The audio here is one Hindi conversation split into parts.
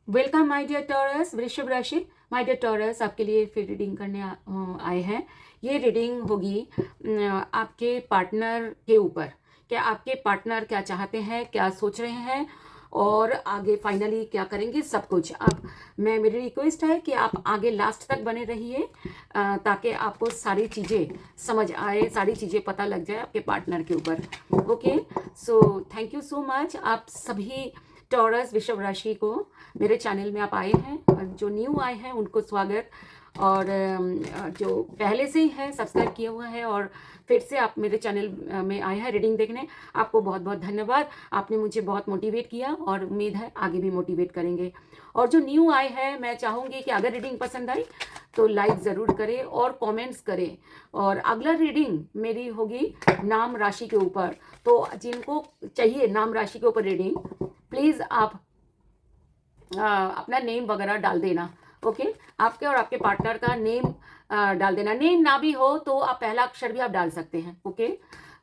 वेलकम माय डियर टॉरस, वृषभ राशि। माय डियर टॉरस, आपके लिए फिर रीडिंग करने आए हैं। ये रीडिंग होगी आपके पार्टनर के ऊपर। क्या आपके पार्टनर क्या चाहते हैं, क्या सोच रहे हैं और आगे फाइनली क्या करेंगे, सब कुछ। अब मेरी रिक्वेस्ट है कि आप आगे लास्ट तक बने रहिए ताकि आपको सारी चीज़ें समझ आए, सारी चीज़ें पता लग जाए आपके पार्टनर के ऊपर। Okay, so thank you so much. आप सभी टॉरस वृषभ राशि को मेरे चैनल में आप आए हैं, और जो न्यू आए हैं उनको स्वागत, और जो पहले से ही है सब्सक्राइब किए हुए हैं और फिर से आप मेरे चैनल में आए हैं रीडिंग देखने, आपको बहुत बहुत धन्यवाद। आपने मुझे बहुत मोटिवेट किया और उम्मीद है आगे भी मोटिवेट करेंगे। और जो न्यू आए हैं, मैं चाहूँगी कि अगर रीडिंग पसंद आई तो लाइक ज़रूर करें और कमेंट्स करें। और अगला रीडिंग मेरी होगी नाम राशि के ऊपर, तो जिनको चाहिए नाम राशि के ऊपर रीडिंग, प्लीज़ आप अपना नेम वगैरह डाल देना। ओके, आपके और आपके पार्टनर का नेम डाल देना। नेम ना भी हो तो आप पहला अक्षर भी आप डाल सकते हैं। ओके,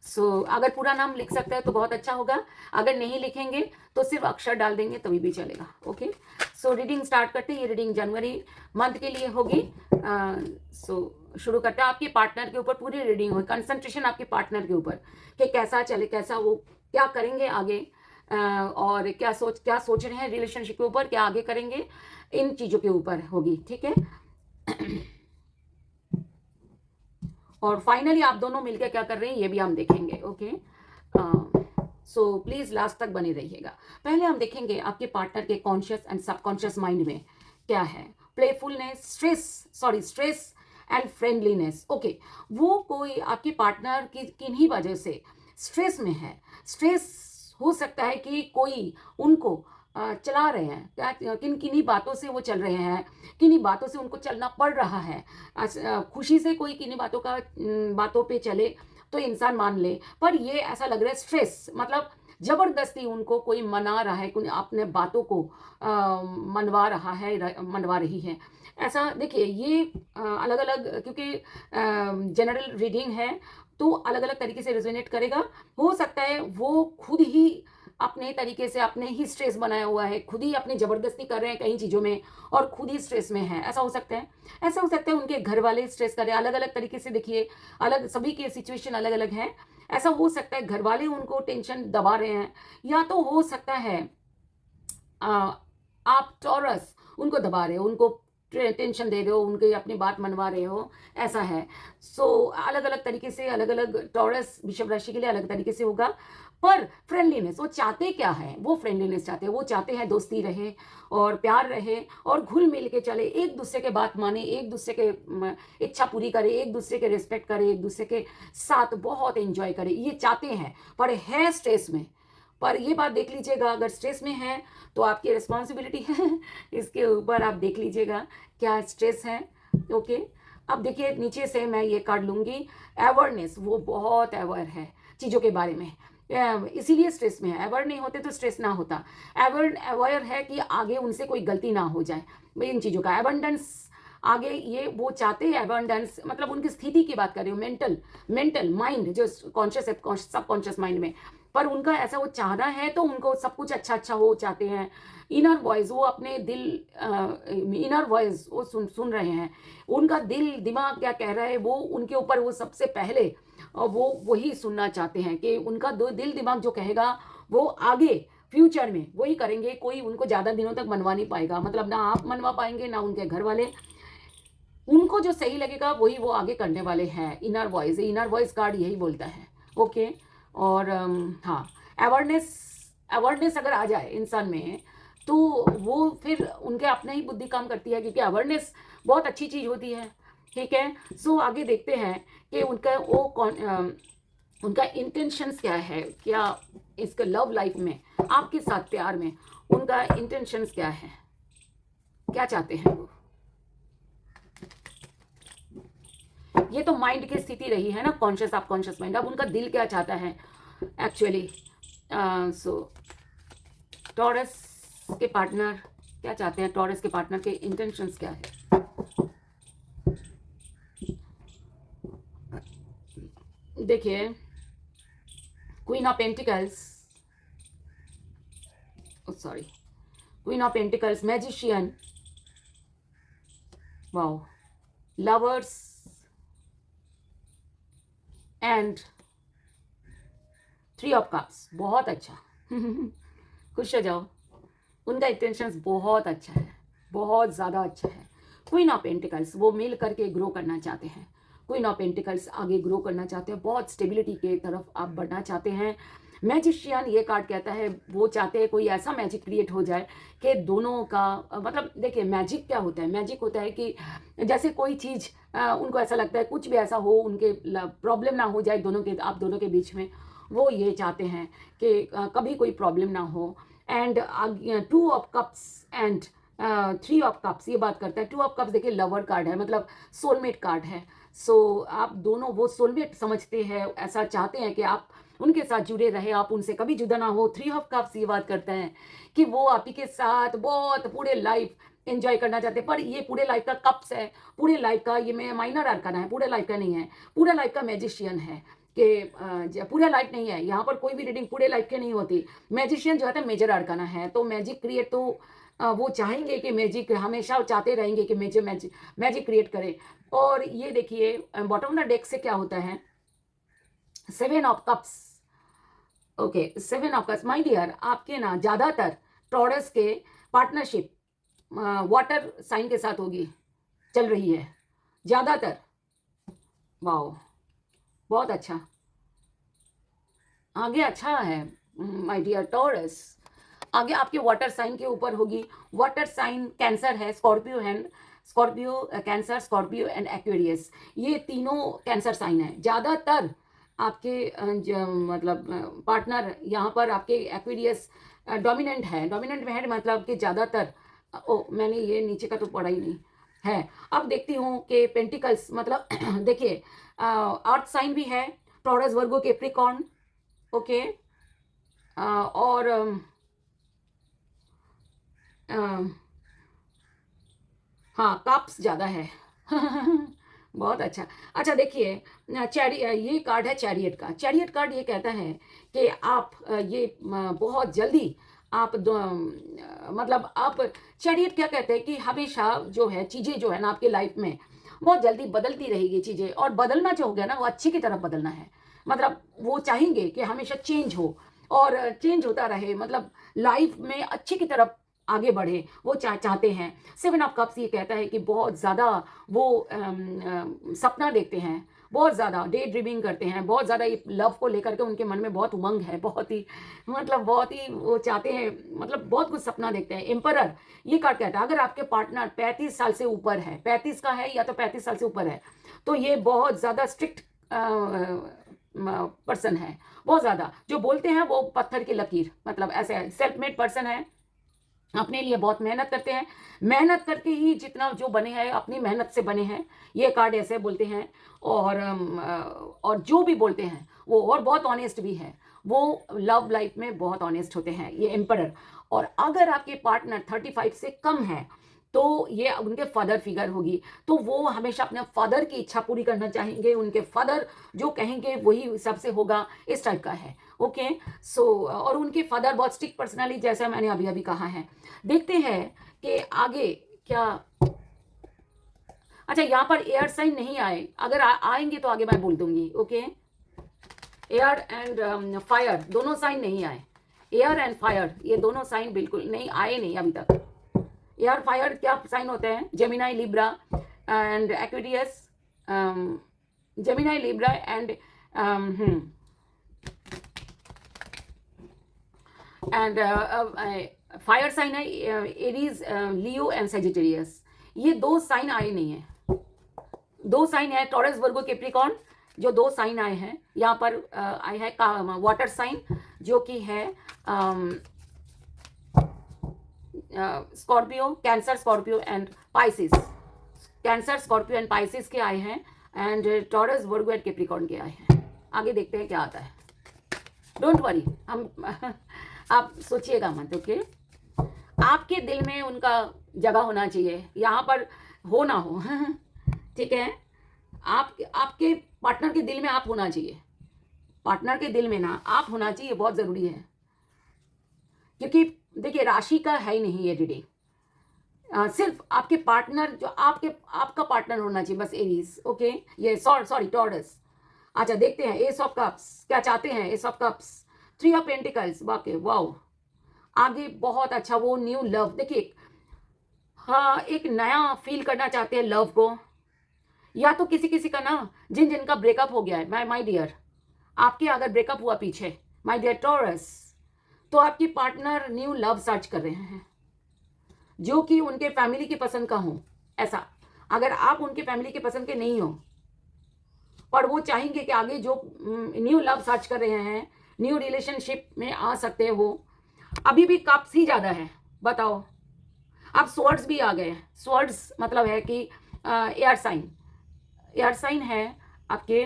सो अगर पूरा नाम लिख सकते हैं तो बहुत अच्छा होगा, अगर नहीं लिखेंगे तो सिर्फ अक्षर डाल देंगे तभी भी चलेगा। ओके, सो रीडिंग स्टार्ट करते हैं। ये रीडिंग जनवरी मंथ के लिए होगी। सो शुरू करते हैं। आपके पार्टनर के ऊपर पूरी रीडिंग होगी, कंसंट्रेशन आपके पार्टनर के ऊपर कि कैसा चले, कैसा वो क्या करेंगे आगे, और क्या सोच रहे हैं रिलेशनशिप के ऊपर, क्या आगे करेंगे, इन चीज़ों के ऊपर होगी। ठीक है, और फाइनली आप दोनों मिलकर क्या कर रहे हैं ये भी हम देखेंगे। ओके, सो प्लीज़ लास्ट तक बने रहिएगा। पहले हम देखेंगे आपके पार्टनर के कॉन्शियस एंड सबकॉन्शियस माइंड में क्या है। Playfulness, stress and friendliness. Okay, वो कोई आपके पार्टनर की किन्हीं वजह से स्ट्रेस में है। स्ट्रेस हो सकता है कि कोई उनको चला रहे हैं, क्या किन्हीं बातों से वो चल रहे हैं, किन्हीं बातों से उनको चलना पड़ रहा है। खुशी से कोई किन्हीं बातों पे चले तो इंसान मान ले, पर ये ऐसा लग रहा है स्ट्रेस, मतलब जबरदस्ती उनको कोई मना रहा है, कोई अपने बातों को मनवा रहा है, मनवा रही है। ऐसा देखिए, ये अलग अलग, क्योंकि जनरल रीडिंग है तो अलग अलग तरीके से रेजोनेट करेगा। हो सकता है वो खुद ही अपने तरीके से अपने ही स्ट्रेस बनाया हुआ है, खुद ही अपनी जबरदस्ती कर रहे हैं कई चीज़ों में और खुद ही स्ट्रेस में है। ऐसा हो सकता है। ऐसा हो सकता है उनके घर वाले स्ट्रेस कर रहे हैं। अलग अलग तरीके से देखिए, अलग सभी के सिचुएशन अलग अलग है। ऐसा हो सकता है घर वाले उनको टेंशन दबा रहे हैं, या तो हो सकता है आप टॉरस उनको दबा रहे हो, उनको टेंशन दे रहे हो, उनकी अपनी बात मनवा रहे हो, ऐसा है। सो अलग अलग तरीके से, अलग अलग टॉरस वृषभ राशि के लिए अलग तरीके से होगा। पर फ्रेंडलीनेस, वो चाहते क्या है, वो फ्रेंडलीनेस चाहते हैं। वो चाहते हैं दोस्ती रहे और प्यार रहे और घुल मिल के चले, एक दूसरे के बात माने, एक दूसरे के इच्छा पूरी करे, एक दूसरे के रिस्पेक्ट करे, एक दूसरे के साथ बहुत एंजॉय करे, ये चाहते हैं। पर है स्ट्रेस में। पर ये बात देख लीजिएगा, अगर स्ट्रेस में है तो आपकी रिस्पॉन्सिबिलिटी है इसके ऊपर आप देख लीजिएगा क्या स्ट्रेस है। ओके, अब देखिए नीचे से मैं ये कार्ड लूंगी। अवेयरनेस, वो बहुत अवेयर है चीज़ों के बारे में, इसीलिए स्ट्रेस में है। अवेयर नहीं होते तो स्ट्रेस ना होता। अवेयर है कि आगे उनसे कोई गलती ना हो जाए, इन चीज़ों का एबंडेंस आगे, ये वो चाहते हैं एबंडेंस, मतलब उनकी स्थिति की बात कर रही हूँ, मेंटल माइंड जो कॉन्शियस है, सब कॉन्शियस माइंड में। पर उनका ऐसा वो चाहना है तो उनको सब कुछ अच्छा अच्छा हो चाहते हैं। इनर वॉइस, वो अपने दिल, इनर वॉइस वो सुन रहे हैं। उनका दिल दिमाग क्या कह रहा है वो उनके ऊपर, वो सबसे पहले वो वही सुनना चाहते हैं कि उनका दिल दिमाग जो कहेगा वो आगे फ्यूचर में वही करेंगे। कोई उनको ज़्यादा दिनों तक मनवा नहीं पाएगा, मतलब ना आप मनवा पाएंगे ना उनके घर वाले। उनको जो सही लगेगा वही वो आगे करने वाले हैं। इनर वॉइस कार्ड यही बोलता है। ओके, और हाँ, अवेयरनेस, अवेयरनेस अगर आ जाए इंसान में तो वो फिर उनके अपने ही बुद्धि काम करती है, क्योंकि अवेयरनेस बहुत अच्छी चीज़ होती है। ठीक है, सो आगे देखते हैं कि उनका उनका इंटेंशंस क्या है, क्या इसका लव लाइफ में, आपके साथ प्यार में उनका इंटेंशंस क्या है, क्या चाहते हैं वो। ये तो माइंड की स्थिति रही है ना, कॉन्शियस आप कॉन्शियस माइंड। अब उनका दिल क्या चाहता है एक्चुअली। सो टॉरस के पार्टनर क्या चाहते हैं, टॉरस के पार्टनर के इंटेंशंस क्या है। देखिए, queen of pentacles, sorry, queen of pentacles, magician, wow, lovers and three of cups, बहुत अच्छा। खुश हो जाओ, उनका इंटेंशंस बहुत अच्छा है, बहुत ज़्यादा अच्छा है। क्वीन ऑफ पेंटिकल्स, वो मिल करके ग्रो करना चाहते हैं। क्वीन ऑफ पेंटिकल्स आगे ग्रो करना चाहते हैं, बहुत स्टेबिलिटी के तरफ आप बढ़ना चाहते हैं। मैजिशियन, ये कार्ड कहता है वो चाहते हैं कोई ऐसा मैजिक क्रिएट हो जाए कि दोनों का मतलब देखिए मैजिक क्या होता है, मैजिक होता है कि जैसे कोई चीज़ उनको ऐसा लगता है कुछ भी ऐसा हो, उनके प्रॉब्लम ना हो जाए दोनों के, आप दोनों के बीच में, वो ये चाहते हैं कि कभी कोई प्रॉब्लम ना हो। And two of cups and three of cups ये बात करता है। टू ऑफ कप्स देखिए लवर कार्ड है, मतलब सोलमेट कार्ड है। सो आप दोनों वो सोलमेट समझते हैं, ऐसा चाहते हैं कि आप उनके साथ जुड़े रहे, आप उनसे कभी जुदा ना हो। थ्री ऑफ कप्स ये बात करता है कि वो आप ही के साथ बहुत पूरे लाइफ एंजॉय करना चाहते हैं। पर ये पूरे लाइफ का कप्स है, पूरे लाइफ का, ये मैं माइनर अरकाना है, पूरे लाइफ का नहीं है, पूरे लाइफ का मैजिशियन है कि पूरे लाइफ नहीं है। यहाँ पर कोई भी रीडिंग पूरे लाइफ की नहीं होती। मैजिशियन जो है मेजर अरकाना है, तो मैजिक क्रिएट तो वो चाहेंगे कि मैजिक, हमेशा चाहते रहेंगे कि मैजिक क्रिएट करें। और ये देखिए बॉटम ऑफ द डेक से क्या होता है, seven of cups. Okay, seven of cups my dear, आपके ना ज़्यादातर टॉरस के पार्टनरशिप वाटर साइन के साथ होगी, चल रही है ज़्यादातर। वाओ, बहुत अच्छा, आगे अच्छा है माय डियर टॉरस। आगे आपके वाटर साइन के ऊपर होगी। वाटर साइन कैंसर है, स्कॉर्पियो है, Scorpio cancer, Scorpio and Aquarius, ये तीनों कैंसर साइन है। ज़्यादातर आपके मतलब पार्टनर यहाँ पर आपके एक्वेरियस डोमिनेंट है। डोमिनेंट में है मतलब कि ज़्यादातर, ओ मैंने ये नीचे का तो पढ़ा ही नहीं है। अब देखती हूँ कि पेंटिकल्स मतलब देखिए अर्थ साइन भी है, टॉरस, वर्गो, कैप्रिकॉर्न, ओके, और हाँ कप्स ज़्यादा है। बहुत अच्छा। अच्छा देखिए ये कार्ड है चैरियट का। चैरियट कार्ड ये कहता है कि आप ये बहुत जल्दी आप मतलब आप, चैरियट क्या कहते हैं कि हमेशा जो है चीज़ें जो है ना आपके लाइफ में बहुत जल्दी बदलती रहेगी चीज़ें, और बदलना जो हो गया ना वो अच्छे की तरफ बदलना है। मतलब वो चाहेंगे कि हमेशा चेंज हो और चेंज होता रहे, मतलब लाइफ में अच्छे की तरफ आगे बढ़े, वो चाहते हैं। सेवन ऑफ कप्स ये कहता है कि बहुत ज़्यादा वो सपना देखते हैं, बहुत ज़्यादा डे ड्रीमिंग करते हैं, बहुत ज़्यादा ये लव को लेकर के उनके मन में बहुत उमंग है, बहुत ही मतलब बहुत ही वो चाहते हैं, मतलब बहुत कुछ सपना देखते हैं। एम्परर ये कार्ड कहता है अगर आपके पार्टनर 35 साल से ऊपर है, 35 का है या तो 35 साल से ऊपर है, तो ये बहुत ज़्यादा स्ट्रिक्ट पर्सन है, बहुत ज़्यादा जो बोलते हैं वो पत्थर की लकीर, मतलब ऐसे सेल्फ मेड पर्सन है, अपने लिए बहुत मेहनत करते हैं, मेहनत करके ही जितना जो बने हैं अपनी मेहनत से बने हैं, ये कार्ड ऐसे बोलते हैं। और जो भी बोलते हैं वो और बहुत ऑनेस्ट भी है, वो लव लाइफ में बहुत ऑनेस्ट होते हैं, ये एम्परर। और अगर आपके पार्टनर 35 से कम है तो ये उनके फादर फिगर होगी, तो वो हमेशा अपने फादर की इच्छा पूरी करना चाहेंगे, उनके फादर जो कहेंगे वही हिसाब से होगा, इस टाइप का है। ओके, सो और उनके फादर बहुत स्ट्रिक्ट पर्सनालिटी, जैसा मैंने अभी अभी कहा है। देखते हैं कि आगे क्या। अच्छा यहाँ पर एयर साइन नहीं आए, अगर आएंगे तो आगे मैं बोल दूंगी। ओके, एयर एंड फायर दोनों साइन नहीं आए, एयर एंड फायर ये दोनों साइन बिल्कुल नहीं आए, नहीं अभी तक। एयर फायर क्या साइन होते हैं, Gemini, Libra and Aquarius, Gemini, Libra and and fire sign है एरीज, लियो एंड सेजिटेरियस, ये दो साइन आए नहीं है। दो साइन है टॉरस, वर्गो, कैप्रिकॉर्न, जो दो साइन आए हैं यहाँ पर आए है वाटर साइन जो कि है Scorpio, cancer, Scorpio and Pisces, cancer, Scorpio and Pisces के आए हैं, and taurus, Virgo and Capricorn के आए हैं। आगे देखते हैं क्या आता है, डोंट वरी, हम आप सोचिएगा मत। ओके, आपके दिल में उनका जगह होना चाहिए, यहाँ पर हो ना हो ठीक है, आपके पार्टनर के दिल में आप होना चाहिए, पार्टनर के दिल में ना आप होना चाहिए, बहुत ज़रूरी है। क्योंकि देखिए राशि का है ही नहीं ये रीडिंग, सिर्फ आपके पार्टनर जो आपका पार्टनर होना चाहिए बस, एरीज। ओके, ये सॉरी टॉरस। अच्छा देखते हैं एस ऑफ कप्स क्या चाहते हैं। S of cups, three of pentacles, वाकई वाओ, आगे बहुत अच्छा, वो न्यू लव। देखिए हाँ, एक नया फील करना चाहते हैं लव को, या तो किसी किसी का ना जिन जिनका ब्रेकअप हो गया है, माय डियर, आपके अगर ब्रेकअप हुआ पीछे माय डियर टॉरस, तो आपकी पार्टनर न्यू लव सर्च कर रहे हैं जो कि उनके फैमिली की पसंद का हो। ऐसा अगर आप उनके फैमिली के पसंद के नहीं हो और वो चाहेंगे कि आगे जो न्यू लव सर्च कर रहे हैं, न्यू रिलेशनशिप में आ सकते हैं, वो अभी भी कप्स ही ज़्यादा है, बताओ। अब स्वर्ड्स भी आ गए हैं। स्वर्ड्स मतलब है कि एयर साइन, एयर साइन है आपके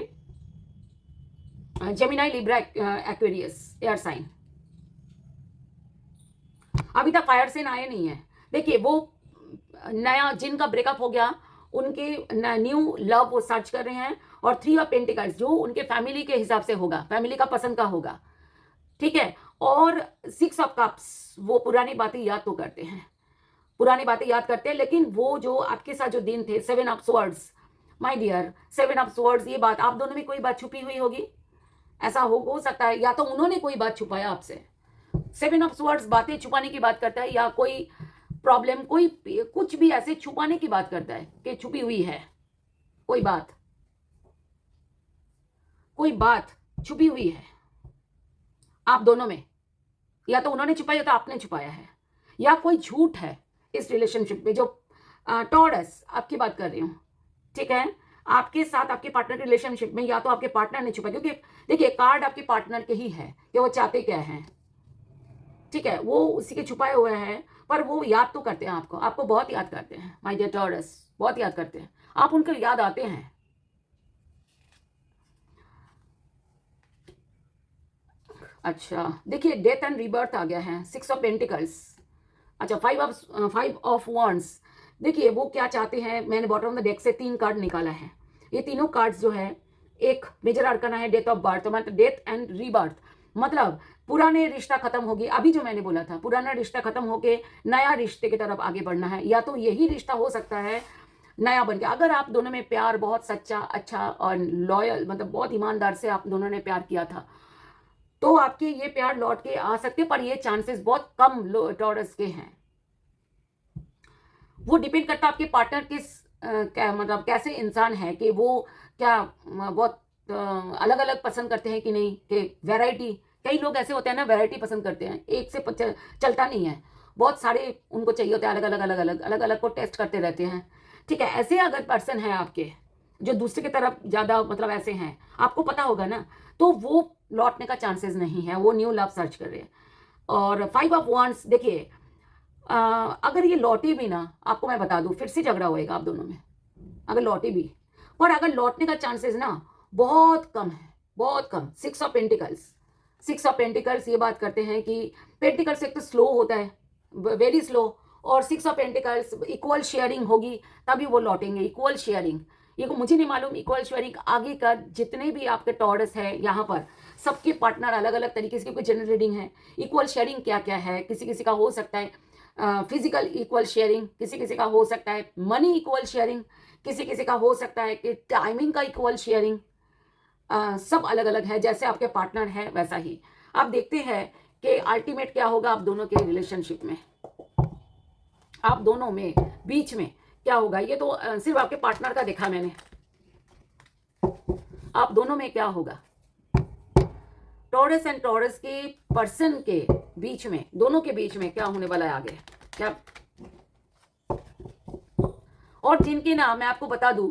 Gemini, Libra, Aquarius, air sign. अभी तक फायर साइन आए नहीं है। देखिए वो नया जिनका ब्रेकअप हो गया उनके न्यू लव वो सर्च कर रहे हैं, और थ्री ऑफ पेंटिकल्स जो उनके फैमिली के हिसाब से होगा, फैमिली का पसंद का होगा, ठीक है। और सिक्स ऑफ कप्स, वो पुरानी बातें याद तो करते हैं, पुरानी बातें याद करते हैं, लेकिन वो जो आपके साथ जो दिन थे, seven of swords, my dear, seven of swords, ये बात आप दोनों में कोई बात छुपी हुई होगी, ऐसा हो सकता है, या तो उन्होंने कोई बात छुपाया आपसे। सेवन ऑफ स्वर्ड्स बातें छुपाने की बात करता है, या कोई प्रॉब्लम, कोई कुछ भी ऐसे छुपाने की बात करता है कि छुपी हुई है कोई बात, कोई बात छुपी हुई है आप दोनों में, या तो उन्होंने छुपाया या तो आपने छुपाया है, या कोई झूठ है इस रिलेशनशिप में। जो टॉरस आपकी बात कर रही हूँ, ठीक है, आपके साथ आपके पार्टनर के रिलेशनशिप में या तो आपके पार्टनर ने छुपाया, क्योंकि देखिए कार्ड आपके पार्टनर के ही है कि वो चाहते क्या हैं, ठीक है, वो उसी के छुपाए हुए हैं, पर वो याद तो करते हैं आपको, आपको बहुत याद करते हैं माय डियर टॉरस, बहुत याद करते हैं, आप उनको याद आते हैं। अच्छा देखिए डेथ एंड रीबर्थ आ गया है, सिक्स ऑफ पेंटिकल्स। अच्छा फाइव ऑफ वॉन्ड्स, देखिए वो क्या चाहते हैं, मैंने बॉटम ऑफ द डेक से 3 कार्ड निकाला है। ये तीनों कार्ड्स जो है, एक मेजर आर्कना है डेथ ऑफ बर्थ, मतलब डेथ एंड रीबर्थ, मतलब पुराने रिश्ता खत्म हो गया, अभी जो मैंने बोला था पुराना रिश्ता खत्म होके नया रिश्ते की तरफ आगे बढ़ना है, या तो यही रिश्ता हो सकता है नया बन के। अगर आप दोनों में प्यार बहुत सच्चा अच्छा और लॉयल, मतलब बहुत ईमानदार से आप दोनों ने प्यार किया था, तो आपके ये प्यार लौट के आ सकते, पर ये चांसेस बहुत कम टॉरस के हैं। वो डिपेंड करता है आपके पार्टनर किस क्या मतलब कैसे इंसान है, कि वो क्या बहुत अलग अलग पसंद करते हैं कि नहीं, कि वैरायटी, कई लोग ऐसे होते हैं ना वैरायटी पसंद करते हैं, एक से चलता नहीं है, बहुत सारे उनको चाहिए होते हैं, अलग अलग अलग अलग अलग अलग को टेस्ट करते रहते हैं, ठीक है। ऐसे अगर पर्सन है आपके जो दूसरे की तरफ ज़्यादा मतलब ऐसे हैं, आपको पता होगा ना, तो वो लौटने का चांसेस नहीं है, वो न्यू लव सर्च कर रहे हैं। और फाइव ऑफ वांड्स, देखिए अगर ये लौटे भी ना, आपको मैं बता दूं फिर से झगड़ा होएगा आप दोनों में, अगर लौटे भी, पर अगर लौटने का चांसेस ना बहुत कम है, बहुत कम। Six of pentacles, six of pentacles ये बात करते हैं कि पेंटिकल्स एक तो स्लो होता है, वेरी स्लो, और six of pentacles equal sharing होगी तभी वो लौटेंगे, इक्वल शेयरिंग। ये को मुझे नहीं मालूम इक्वल शेयरिंग आगे का जितने भी आपके टॉरस है यहाँ पर, सबके पार्टनर अलग अलग तरीके से, क्योंकि जनरल रीडिंग है, इक्वल शेयरिंग क्या क्या है, किसी किसी का हो सकता है फिजिकल इक्वल शेयरिंग, किसी किसी का हो सकता है मनी इक्वल शेयरिंग, किसी किसी का हो सकता है कि टाइमिंग का इक्वल शेयरिंग, सब अलग अलग है, जैसे आपके पार्टनर है वैसा ही। अब देखते हैं कि अल्टीमेट क्या होगा आप दोनों के रिलेशनशिप में, आप दोनों में बीच में क्या होगा। ये तो सिर्फ आपके पार्टनर का देखा मैंने, आप दोनों में क्या होगा, टॉरस एंड टॉरस के पर्सन के बीच में, दोनों के बीच में क्या होने वाला है आगे क्या। और जिनके ना मैं आपको बता दूं,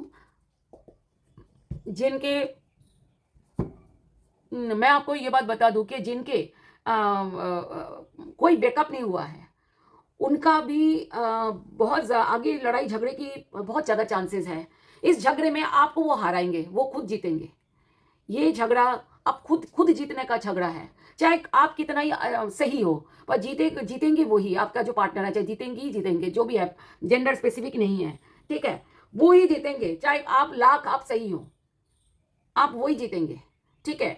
जिनके मैं आपको ये बात बता दूं कि जिनके कोई बैकअप नहीं हुआ है, उनका भी बहुत आगे लड़ाई झगड़े की बहुत ज़्यादा चांसेस है। इस झगड़े में आपको वो हराएंगे, वो खुद जीतेंगे। ये झगड़ा अब खुद जीतने का झगड़ा है, चाहे आप कितना ही सही हो, पर जीतेंगे वही, आपका जो पार्टनर है, चाहे जीतेंगे ही जीतेंगे, जो भी है, जेंडर स्पेसिफिक नहीं है, ठीक है, वो ही जीतेंगे, चाहे आप लाख आप सही हो, आप वही जीतेंगे, ठीक है।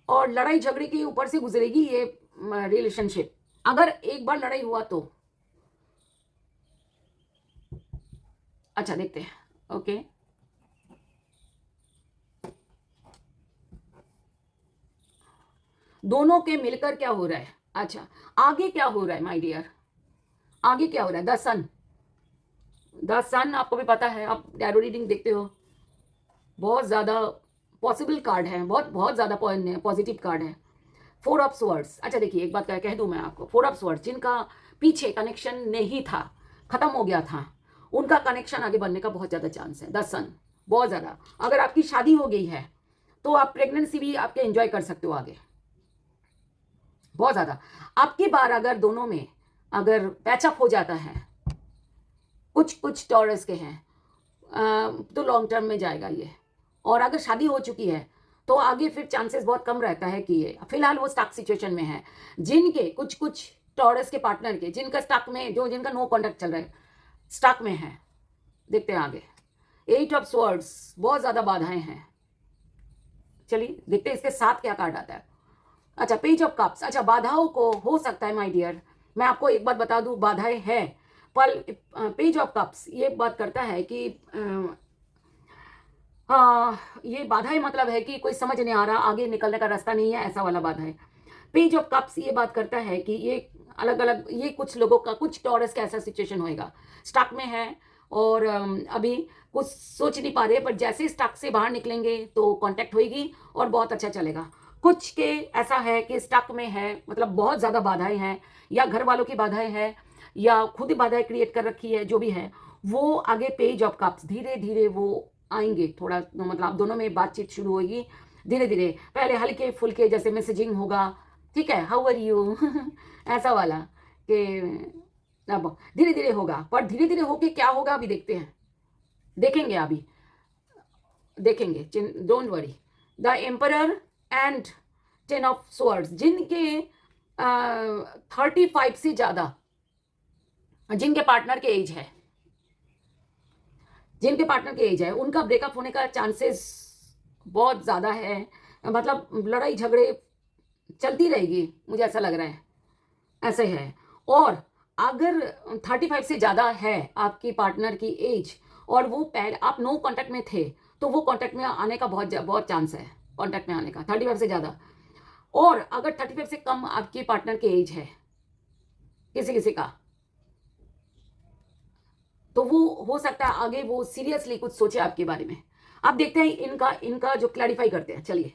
और लड़ाई झगड़े के ऊपर से गुजरेगी ये रिलेशनशिप, अगर एक बार लड़ाई हुआ तो अच्छा देखते हैं। ओके, दोनों के मिलकर क्या हो रहा है? अच्छा, आगे क्या हो रहा है माय डियर? आगे क्या हो रहा है? द सन, द सन आपको भी पता है, आप टैरो रीडिंग देखते हो, बहुत ज्यादा पॉसिबल कार्ड है, बहुत बहुत ज्यादा पॉजिटिव कार्ड है। फोर ऑफ स्वर्ड्स, अच्छा देखिए एक बात कह दूं मैं आपको, फोर ऑफ स्वर्ड्स जिनका पीछे कनेक्शन नहीं था, खत्म हो गया था, उनका कनेक्शन आगे बढ़ने का बहुत ज्यादा चांस है। द सन, बहुत ज्यादा। अगर आपकी शादी हो गई है तो आप प्रेगनेंसी भी आपके एंजॉय कर सकते हो आगे, बहुत ज्यादा। आपकी बार अगर दोनों में अगर पैचअप हो जाता है, कुछ कुछ टॉरस के हैं, तो लॉन्ग टर्म में जाएगा ये। और अगर शादी हो चुकी है तो आगे फिर चांसेस बहुत कम रहता है कि ये, फिलहाल वो स्टक सिचुएशन में है। जिनके कुछ कुछ टॉरस के पार्टनर के, जिनका स्टक में, जो जिनका नो कॉन्टैक्ट चल रहा है, स्टक में है, देखते हैं आगे। एट ऑफ स्वर्ड्स, बहुत ज्यादा बाधाएं हैं। चलिए देखते हैं इसके साथ क्या कार्ड आता है। अच्छा, पेज ऑफ कप्स, अच्छा बाधाओं को हो सकता है माय डियर, मैं आपको एक बात बता दूं, बाधाएं हैं, पर पेज ऑफ कप्स ये बात करता है कि ये बाधाएं मतलब है कि कोई समझ नहीं आ रहा, आगे निकलने का रास्ता नहीं है, ऐसा वाला बाधा है। पेज ऑफ कप्स ये बात करता है कि ये अलग अलग, ये कुछ लोगों का, कुछ टॉरस का ऐसा सिचुएशन होएगा, स्टक में है और अभी कुछ सोच नहीं पा रहे, पर जैसे स्टक से बाहर निकलेंगे तो कांटेक्ट होगी और बहुत अच्छा चलेगा। कुछ के ऐसा है कि स्टक में है, मतलब बहुत ज़्यादा बाधाएं हैं, या घर वालों की बाधाएं हैं, या खुद ही बाधाएं क्रिएट कर रखी है, जो भी है वो आगे पेज ऑफ कप्स धीरे धीरे वो आएंगे, थोड़ा मतलब आप दोनों में बातचीत शुरू होगी धीरे धीरे। पहले हल्के फुल्के जैसे मैसेजिंग होगा, ठीक है, हाउ आर यू ऐसा वाला, कि अब धीरे धीरे होगा, पर धीरे धीरे होके क्या होगा अभी देखते हैं, देखेंगे अभी, देखेंगे, don't worry. The emperor and ten of swords, जिनके 35 से ज्यादा, जिनके पार्टनर के एज है, जिनके पार्टनर की एज है, उनका ब्रेकअप होने का चांसेस बहुत ज़्यादा है, मतलब लड़ाई झगड़े चलती रहेगी, मुझे ऐसा लग रहा है, ऐसे है। और अगर 35 से ज़्यादा है आपकी पार्टनर की एज, और वो पहले आप नो कांटेक्ट में थे, तो वो कांटेक्ट में आने का बहुत बहुत चांस है, कांटेक्ट में आने का 35 से ज़्यादा। और अगर 35 से कम आपकी पार्टनर की एज है किसी किसी का, तो वो हो सकता है आगे वो सीरियसली कुछ सोचे आपके बारे में। अब देखते हैं इनका इनका जो क्लैरिफाई करते हैं। चलिए,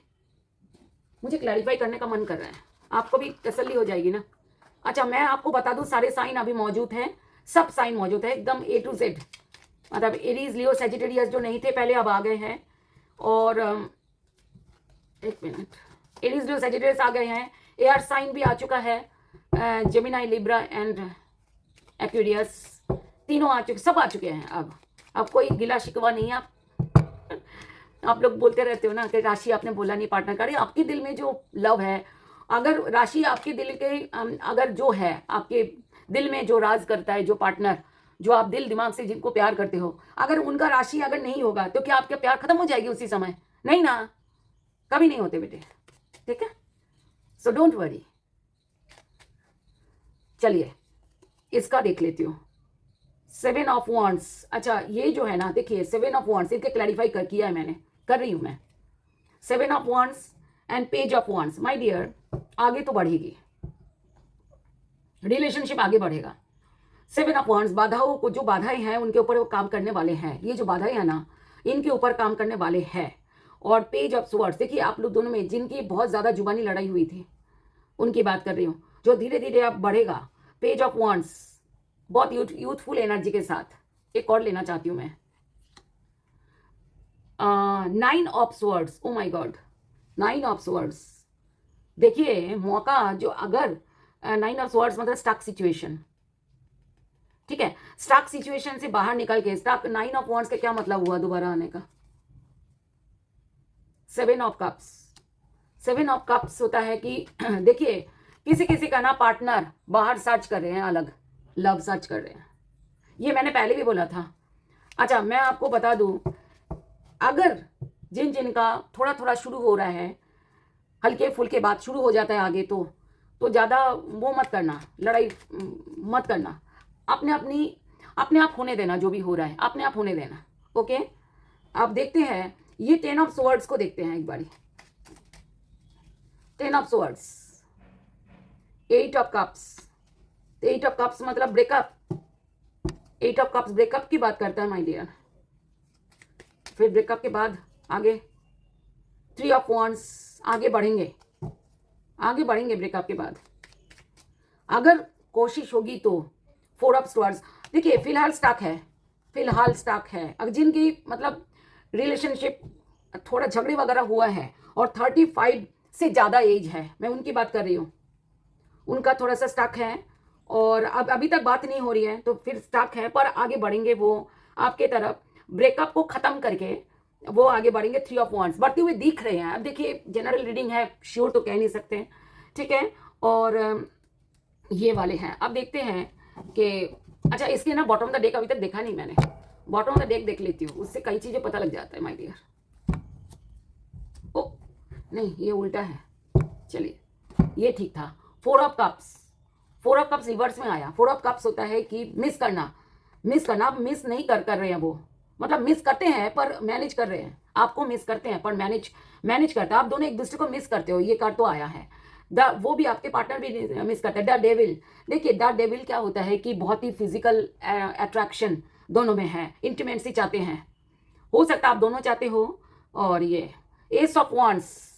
मुझे क्लैरिफाई करने का मन कर रहा है, आपको भी तसल्ली हो जाएगी ना। अच्छा, मैं आपको बता दूं सारे साइन अभी मौजूद हैं, सब साइन मौजूद है एकदम ए टू जेड, मतलब एरीज, लियो, सेजिटेरियस जो नहीं थे पहले अब आ गए हैं। और एक मिनट, एरीज, लियो, सेजिटेरियस आ गए हैं, एयर साइन भी आ चुका है, जेमिनाई, लिब्रा एंड एक्वेरियस, तीनों आ चुके, सब आ चुके हैं। अब कोई गिला शिकवा नहीं है। आप लोग बोलते रहते हो ना कि राशि आपने बोला नहीं पार्टनर का, आपके दिल में जो लव है, अगर राशि आपके दिल के अगर जो है आपके दिल में जो राज करता है, जो पार्टनर, जो आप दिल दिमाग से जिनको प्यार करते हो, अगर उनका राशि अगर नहीं होगा तो क्या आपका प्यार खत्म हो जाएगी उसी समय? नहीं ना, कभी नहीं होते बेटे, ठीक है, सो डोंट वरी। चलिए इसका देख लेती हूँ, 7 ऑफ वॉन्ड्स। अच्छा, ये जो है ना, देखिए 7 ऑफ वॉन्ड्स, इनके क्लैरिफाई किया है मैंने, कर रही हूँ मैं। 7 of wands and page of wands, my dear, आगे तो बढ़ेगी रिलेशनशिप, आगे बढ़ेगा। 7 ऑफ वॉन्ड्स, बाधाओं को, जो बाधाएं हैं उनके ऊपर वो काम करने वाले हैं, ये जो बाधाएं हैं ना, इनके ऊपर काम करने वाले हैं। और पेज ऑफ स्वर्ड्स, देखिए आप लोग दोनों में जिनकी बहुत ज्यादा जुबानी लड़ाई हुई थी, उनकी बात कर रही हूँ, जो धीरे धीरे अब बढ़ेगा। पेज ऑफ वॉन्ड्स, बहुत यूथफुल एनर्जी के साथ। एक और लेना चाहती हूं मैं, 9 of swords, oh my God, 9 of swords, देखिए मौका जो, अगर 9 ऑफ स्वर्ड्स मतलब स्टक सिचुएशन, ठीक है, स्टक सिचुएशन से बाहर निकल के, स्टक 9 ऑफ वॉन्ड्स का क्या मतलब हुआ दोबारा आने का? 7 ऑफ कप्स, 7 ऑफ कप्स होता है कि देखिए किसी किसी का ना पार्टनर बाहर सर्च कर रहे हैं, अलग लव सर्च कर रहे हैं, ये मैंने पहले भी बोला था। अच्छा, मैं आपको बता दूं, अगर जिन जिनका थोड़ा थोड़ा शुरू हो रहा है, हल्के फुल्के बात शुरू हो जाता है आगे, तो तो ज़्यादा वो मत करना, लड़ाई मत करना। अपने आप होने देना, जो भी हो रहा है अपने आप होने देना। ओके, आप देखते हैं ये 10 ऑफ स्वॉर्ड्स को देखते हैं एक बारी। 10 of swords, 8 of cups. 8 of cups मतलब ब्रेकअप। 8 ऑफ कप्स ब्रेकअप की बात करता है माय डियर। फिर ब्रेकअप के बाद आगे 3 ऑफ वॉन्ड्स, आगे बढ़ेंगे ब्रेकअप के बाद अगर कोशिश होगी तो। 4 ऑफ स्वॉर्ड्स, देखिए फिलहाल स्टक है। अगर जिनकी मतलब रिलेशनशिप थोड़ा झगड़े वगैरह हुआ है और 35 से ज़्यादा एज है, मैं उनकी बात कर रही हूँ, उनका थोड़ा सा स्टक है और अब अभी तक बात नहीं हो रही है, तो फिर स्टक है, पर आगे बढ़ेंगे वो आपके तरफ। ब्रेकअप को ख़त्म करके वो आगे बढ़ेंगे। 3 ऑफ वॉन्ड्स बढ़ते हुए दिख रहे हैं। अब देखिए जनरल रीडिंग है, श्योर तो कह नहीं सकते, ठीक है। और ये वाले हैं। अब देखते हैं कि अच्छा, इसके ना बॉटम ऑफ द डेक अभी तक देखा नहीं मैंने। बॉटम ऑफ द डेक देख लेती हूँ, उससे कई चीज़ें पता लग जाता है माय डियर। ओ नहीं, ये उल्टा है, चलिए ये ठीक था। 4 of cups, 4 of cups reverse में आया। 4 ऑफ कप्स होता है कि मिस करना। आप मिस नहीं कर रहे हैं, वो मतलब मिस करते हैं पर मैनेज कर रहे हैं। आपको मिस करते हैं पर मैनेज करते हैं। आप दोनों एक दूसरे को मिस करते हो, ये कार्ड तो आया है। वो भी, आपके पार्टनर भी मिस करते हैं। द डेविल, देखिए द डेविल क्या होता है कि बहुत ही फिजिकल अट्रैक्शन दोनों में है, इंटीमेसी चाहते हैं, हो सकता है आप दोनों चाहते हो। और ये एस ऑफ वॉन्ड्स,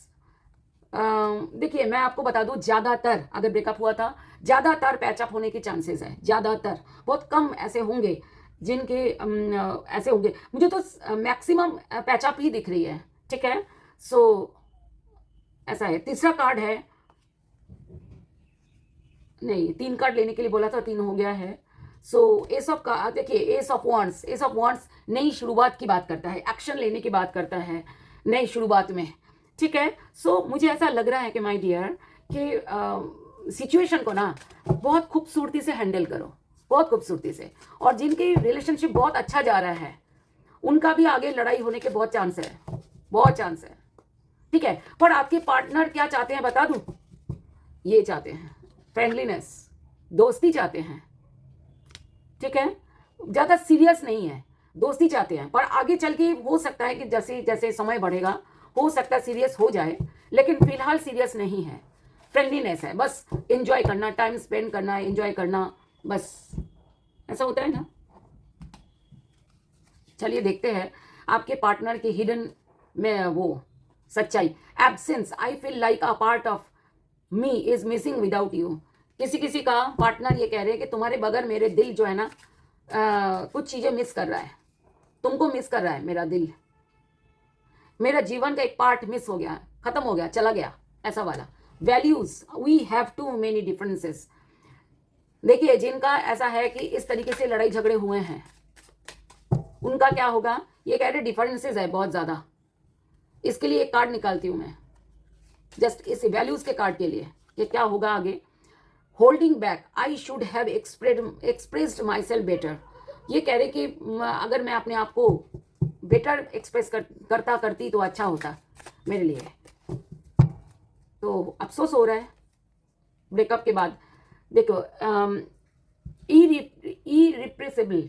देखिए मैं आपको बता दूं, ज़्यादातर अगर ब्रेकअप हुआ था, ज़्यादातर पैचअप होने के चांसेस है। ज़्यादातर, बहुत कम ऐसे होंगे जिनके ऐसे होंगे। मुझे तो मैक्सिमम पैचअप ही दिख रही है, ठीक है। सो ऐसा है। तीसरा कार्ड है, नहीं 3 कार्ड लेने के लिए बोला था, 3 हो गया है। सो एस ऑफ का देखिए, एस ऑफ वॉन्ड्स नई शुरुआत की बात करता है, एक्शन लेने की बात करता है नई शुरुआत में, ठीक है। सो मुझे ऐसा लग रहा है कि माय डियर कि सिचुएशन को ना बहुत खूबसूरती से हैंडल करो, बहुत खूबसूरती से। और जिनकी रिलेशनशिप बहुत अच्छा जा रहा है उनका भी आगे लड़ाई होने के बहुत चांस है, ठीक है। पर आपके पार्टनर क्या चाहते हैं बता दूं, ये चाहते हैं फ्रेंडलीनेस, दोस्ती चाहते हैं, ठीक है। ज़्यादा सीरियस नहीं है, दोस्ती चाहते हैं। पर आगे चल के हो सकता है कि जैसे जैसे समय बढ़ेगा हो सकता है सीरियस हो जाए, लेकिन फिलहाल सीरियस नहीं है, फ्रेंडलीनेस है। बस एंजॉय करना, टाइम स्पेंड करना, एंजॉय करना, बस ऐसा होता है ना। चलिए देखते हैं आपके पार्टनर के हिडन में वो सच्चाई। Absence, I feel like a part of me is missing without you. किसी का पार्टनर ये कह रहे हैं कि तुम्हारे बगैर मेरे दिल जो है ना कुछ चीज़ें मिस कर रहा है, तुमको मिस कर रहा है मेरा दिल। मेरा जीवन का एक पार्ट मिस हो गया, खत्म हो गया, चला गया, ऐसा वाला। Values, we have too many differences. देखिए जिनका ऐसा है कि इस तरीके से लड़ाई झगड़े हुए हैं उनका क्या होगा, ये कह रहे डिफरेंसेस है बहुत ज़्यादा। इसके लिए एक कार्ड निकालती हूँ मैं, जस्ट इस वैल्यूज के कार्ड के लिए। ये क्या होगा आगे, holding back, I should have expressed my self better. ये कह रहे कि अगर मैं अपने आप को बेटर एक्सप्रेस करती तो अच्छा होता मेरे लिए। तो अफसोस हो रहा है ब्रेकअप के बाद। देखो irrepressible,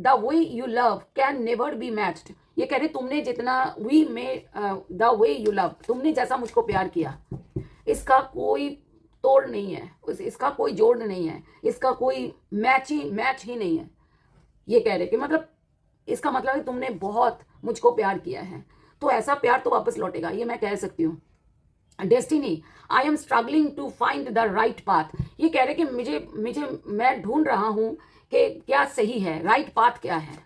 the way you love can never be matched। ये कह रहे तुमने जितना the way you love, तुमने जैसा मुझको प्यार किया, इसका कोई तोड़ नहीं है, इसका कोई जोड़ नहीं है, इसका कोई मैच ही नहीं है। ये कह रहे कि मतलब इसका मतलब है तुमने बहुत मुझको प्यार किया है, तो ऐसा प्यार तो वापस लौटेगा, ये मैं कह सकती हूँ। Destiny, I am struggling to find the right path. ये कह रहे कि मैं ढूंढ रहा हूं कि क्या सही है, राइट पाथ क्या है।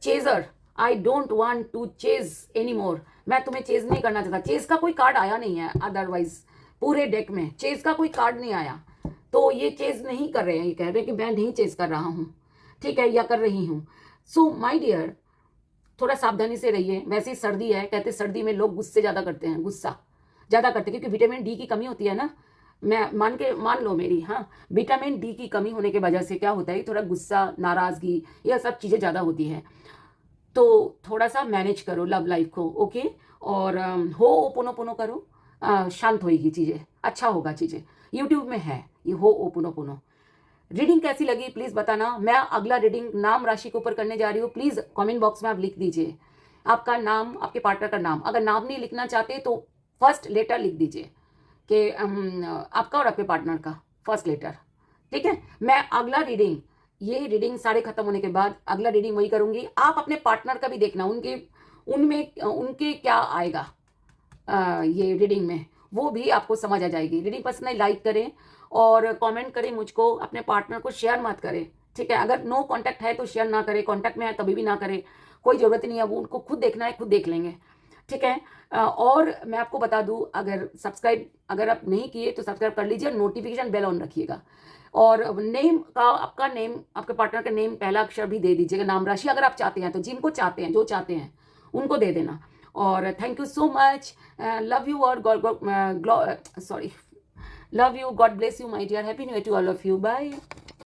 Chaser, I don't want to chase any more. मैं तुम्हें चेज नहीं करना चाहता। चेज का कोई कार्ड आया नहीं है, अदरवाइज पूरे डेक में चेज का कोई कार्ड नहीं आया, तो ये चेज नहीं कर रहे हैं। ये कह रहे हैं कि मैं नहीं चेज कर रहा हूँ, ठीक है, या कर रही हूँ। सो माय डियर, थोड़ा सावधानी से रहिए। वैसे ही सर्दी है, कहते सर्दी में लोग गुस्सा ज़्यादा करते हैं, क्योंकि विटामिन डी की कमी होती है ना। मैं मान लो मेरी, हाँ, विटामिन डी की कमी होने की वजह से क्या होता है, थोड़ा गुस्सा, नाराज़गी, यह सब चीज़ें ज़्यादा होती है। तो थोड़ा सा मैनेज करो लव लाइफ को, ओके। और हो ओपोनोपोनो करो, शांत होएगी चीज़ें, अच्छा होगा चीज़ें। यूट्यूब में है ये हो ओपुनो पुनो। रीडिंग कैसी लगी प्लीज़ बताना। मैं अगला रीडिंग नाम राशि के ऊपर करने जा रही हूँ। प्लीज़ कमेंट बॉक्स में आप लिख दीजिए आपका नाम, आपके पार्टनर का नाम। अगर नाम नहीं लिखना चाहते तो फर्स्ट लेटर लिख दीजिए कि आपका और आपके पार्टनर का फर्स्ट लेटर, ठीक है। मैं अगला रीडिंग, ये रीडिंग सारे खत्म होने के बाद अगला रीडिंग वही करूंगी। आप अपने पार्टनर का भी देखना, उनके क्या आएगा ये रीडिंग में, वो भी आपको समझ आ जाएगी। रीडिंग पसंद है लाइक करें और कमेंट करें मुझको। अपने पार्टनर को शेयर मत करें, ठीक है। अगर नो कांटेक्ट है तो शेयर ना करें, कांटेक्ट में है तभी भी ना करें, कोई ज़रूरत नहीं है। वो उनको खुद देखना है, खुद देख लेंगे, ठीक है। और मैं आपको बता दूं, अगर आप नहीं किए तो सब्सक्राइब कर लीजिए, नोटिफिकेशन बेल ऑन रखिएगा। और नेम का, आपका नेम, आपके पार्टनर का नेम पहला अक्षर भी दे दीजिएगा। नाम राशि अगर आप चाहते हैं तो, जिनको चाहते हैं, जो चाहते हैं उनको दे देना। और thank you so much, love you और sorry, love you, god bless you my dear, happy new year to all of you, bye.